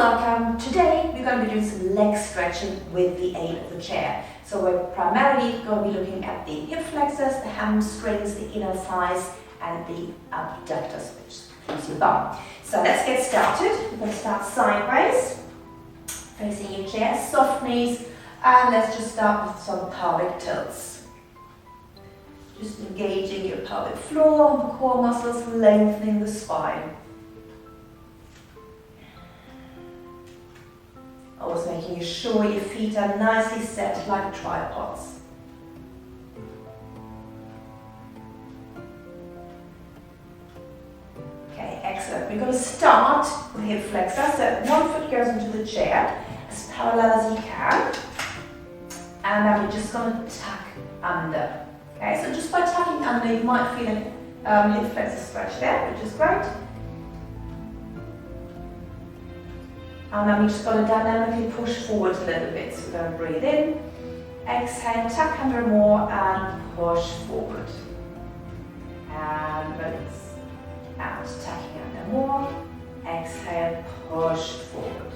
welcome. Today we're going to be doing some leg stretching with the aid of the chair. So we're primarily going to be looking at the hip flexors, the hamstrings, the inner thighs and the abductors, which is your bum. So let's get started. We're going to start sideways, facing your chair, soft knees, and let's just start with some pelvic tilts. Just engaging your pelvic floor, the core muscles, lengthening the spine. Always making sure your feet are nicely set like tripods. Okay, excellent. We're going to start with hip flexor. So one foot goes into the chair as parallel as you can. And then we're just going to tuck under. Okay, so just by tucking under, you might feel a hip flexor stretch there, which is great. And then we're just going to dynamically push forward a little bit. So we're going to breathe in, exhale, tuck under more, and push forward. And release. And tucking under more, exhale, push forward.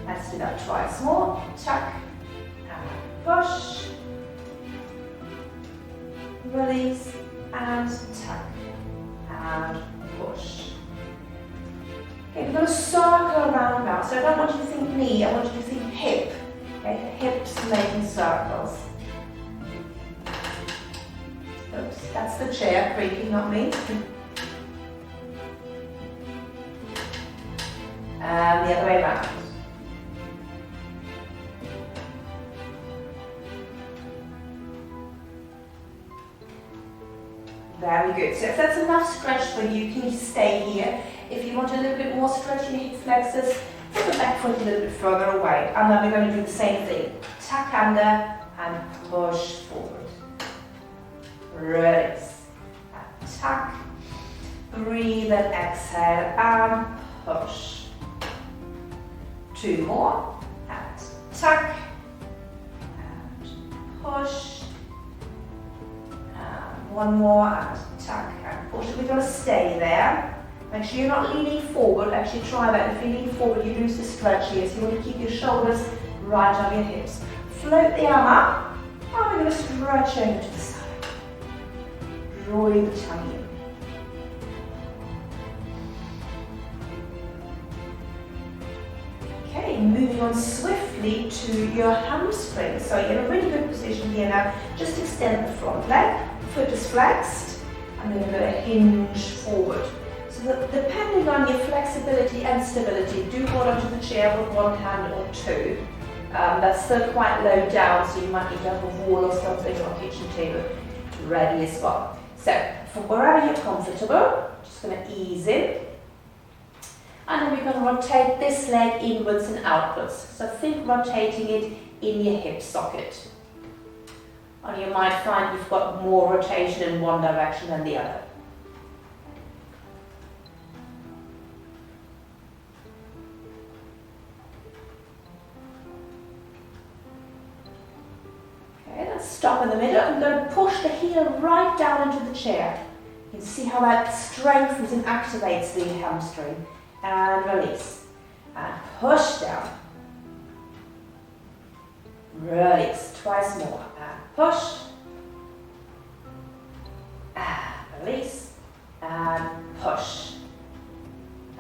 Let's do that twice more. Tuck and push. Release and tuck and push. Okay, we're going to circle around now. So I don't want you to think knee, I want you to think hip. Okay, hips making circles. Oops, that's the chair creaking, not me. And the other way around. Very good. So if that's enough stretch for you, can you stay here? If you want a little bit more stretch in your hip flexors, put the back foot a little bit further away. And then we're going to do the same thing. Tuck under and push forward. Release. And tuck. Breathe and exhale and push. Two more. And tuck. And push. And one more. And tuck and push. We're going to stay there. Make sure you're not leaning forward. Actually try that. If you lean forward, you lose the stretch here. So you want to keep your shoulders right on your hips. Float the arm up. And we're going to stretch over to the side. Drawing the tummy in. Okay, moving on swiftly to your hamstrings. So you're in a really good position here now. Just extend the front leg. Foot is flexed. And then we're going to hinge forward. So depending on your flexibility and stability, do hold onto the chair with one hand or two. That's still quite low down, so you might need to have a wall or something or a kitchen table ready as well. So from wherever you're comfortable, just going to ease in. And then we're going to rotate this leg inwards and outwards. So think rotating it in your hip socket. And you might find you've got more rotation in one direction than the other. Stop in the middle. I'm going to push the heel right down into the chair. You can see how that strengthens and activates the hamstring. And release. And push down. Release. Twice more. And push. And release. And push.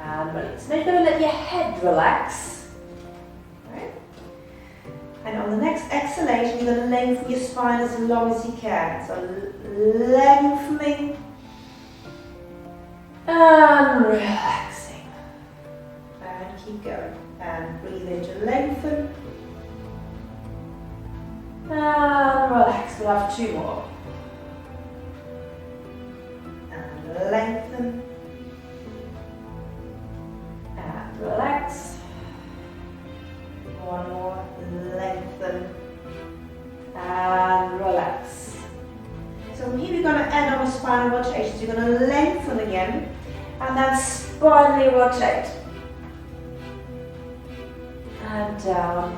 And release. Now you're going to let your head relax. And on the next exhalation, you're going to lengthen your spine as long as you can. So lengthening and relaxing. And keep going. And breathe in to lengthen. And relax. We'll have two more. And lengthen. And relax. One more, lengthen and relax. So from here we're going to end on a spinal rotation. So you're going to lengthen again and then spinally rotate. And down.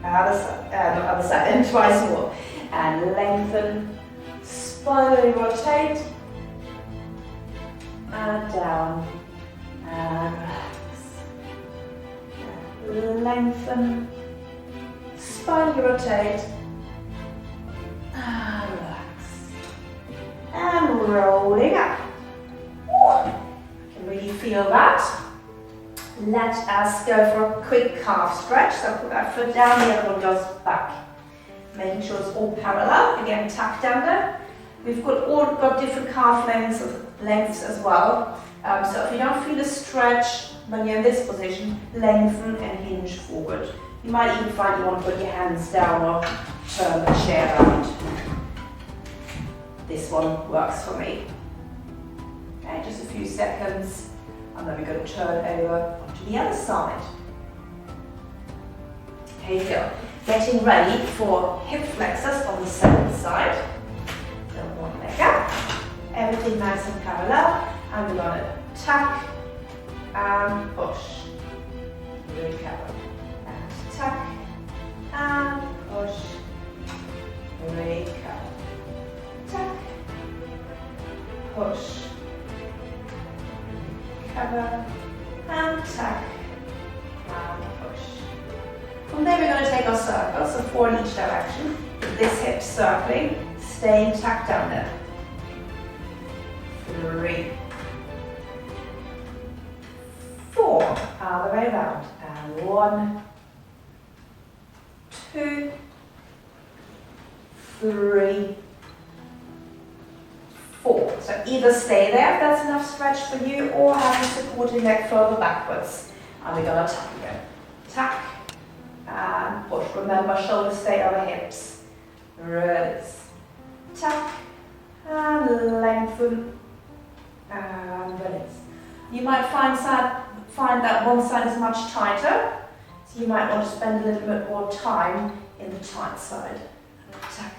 Other side, and twice more. And lengthen, spinally rotate, and down, and relax. Lengthen. Spine rotate. And relax. And rolling up. Woo. Can really feel that. Let us go for a quick calf stretch. So put that foot down, the other one goes back. Making sure it's all parallel. Again, tucked under. We've all got different calf lengths as well. So if you don't feel a stretch when you're in this position, lengthen and hinge forward. You might even find you want to put your hands down or turn the chair around. This one works for me. Okay, just a few seconds, and then we're going to turn over to the other side. Here you go. Getting ready for hip flexors on the same side. So one leg up, everything nice and parallel, and we're going to tuck and push, recover, and tuck and push, recover, tuck, push, recover, and tuck and push. From there we're going to take our circles, so 4 in each direction, this hip circling, staying tucked under. 3, 4, other way around, and 1, 2, 3, 4. So either stay there if that's enough stretch for you, or have a supporting leg further backwards. And we're going to tuck again. Tuck and push. Remember, shoulders stay over hips. Release. Tuck and lengthen and release. You might find that one side is much tighter, so you might want to spend a little bit more time in the tight side. Tuck.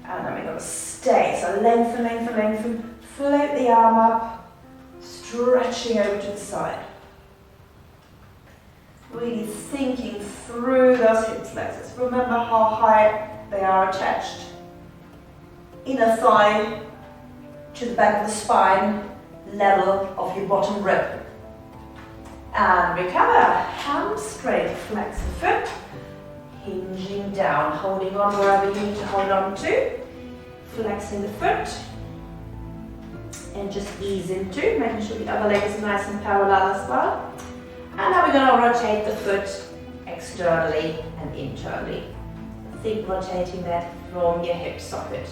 And then we're going to stay. So lengthen, lengthen, lengthen. Float the arm up, stretching over to the side. Really thinking through those hip flexors. Remember how high they are attached. Inner thigh to the back of the spine, level of your bottom rib. And recover. Hamstring, flex the foot. Hinging down, holding on wherever you need to hold on to. Flexing the foot. And just ease into, making sure the other leg is nice and parallel as well. And now we're going to rotate the foot externally and internally. Think rotating that from your hip socket.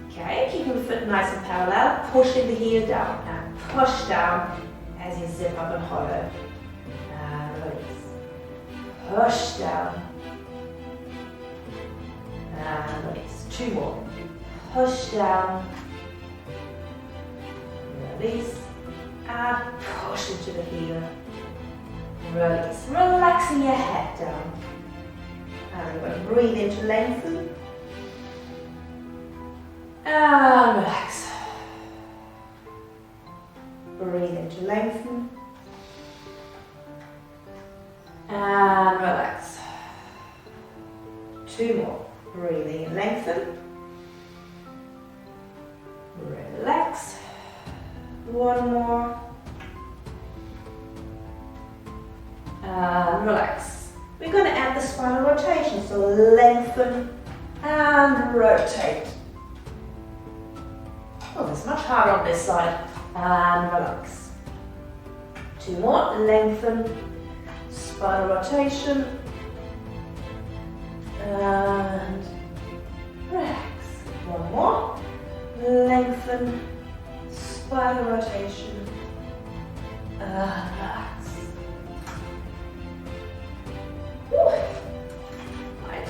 Okay, keeping the foot nice and parallel, pushing the heel down and push down as you zip up and hollow. And release. Push down. And release. 2 more. Push down. Release. And push into the heel. Release. Relaxing your head down. And we're going to breathe into lengthen. And relax. Breathe into lengthen. And relax. 2 more. Breathing in lengthen. Relax. 1 more. And relax. We're going to add the spinal rotation. So lengthen and rotate. Oh, it's much harder on this side. And relax. 2 more. Lengthen. Spinal rotation. And relax. 1 more. Lengthen. Spinal rotation. And relax. Woo. Right.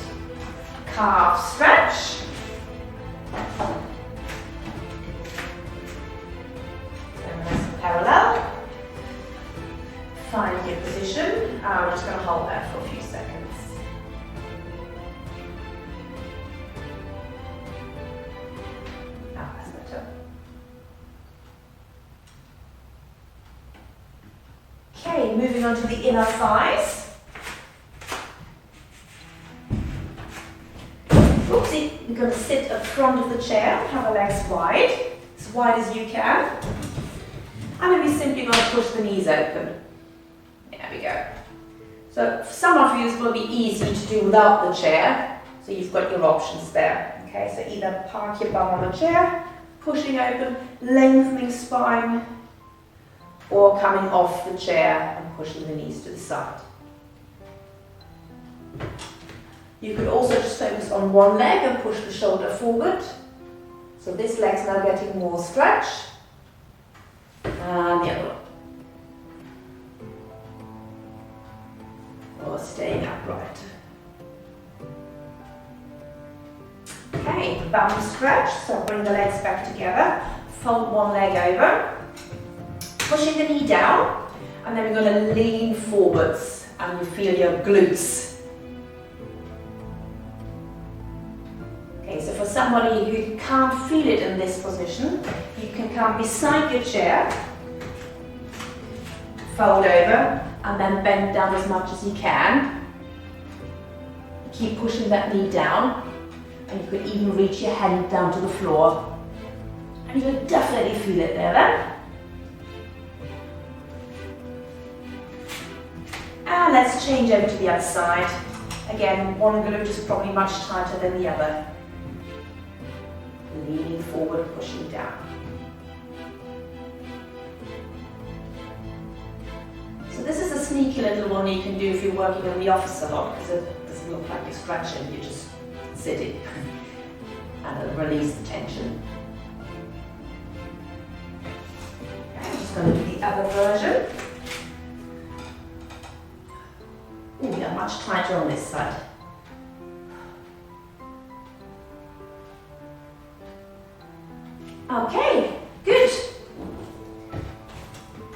Calf stretch. Parallel. Find your position. I'm just going to hold that for a few seconds. That's better. Okay, moving on to the inner thighs. going to sit at the front of the chair, have the legs wide, as wide as you can. And then we're simply going to push the knees open. There we go. So for some of you this will be easy to do without the chair, so you've got your options there. Okay, so either park your bum on the chair, pushing open, lengthening spine, or coming off the chair and pushing the knees to the side. You could also just focus on one leg and push the shoulder forward. So this leg's now getting more stretch. And the other one. Or staying upright. Okay, bum stretch. So bring the legs back together. Fold one leg over. Pushing the knee down. And then we're going to lean forwards. And you feel your glutes. Okay, so for somebody who can't feel it in this position, you can come beside your chair, fold over, and then bend down as much as you can. Keep pushing that knee down, and you could even reach your hand down to the floor. And you'll definitely feel it there then. And let's change over to the other side. Again, one glute is probably much tighter than the other. Leaning forward, pushing down. So this is a sneaky little one you can do if you're working in the office a lot, because it doesn't look like you're stretching, you're just sitting. And it'll release the tension. Okay, I'm just going to do the other version. Oh, yeah, much tighter on this side. Okay, good.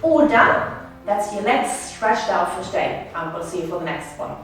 All done. That's your legs stretched out for today. And we'll see you for the next one.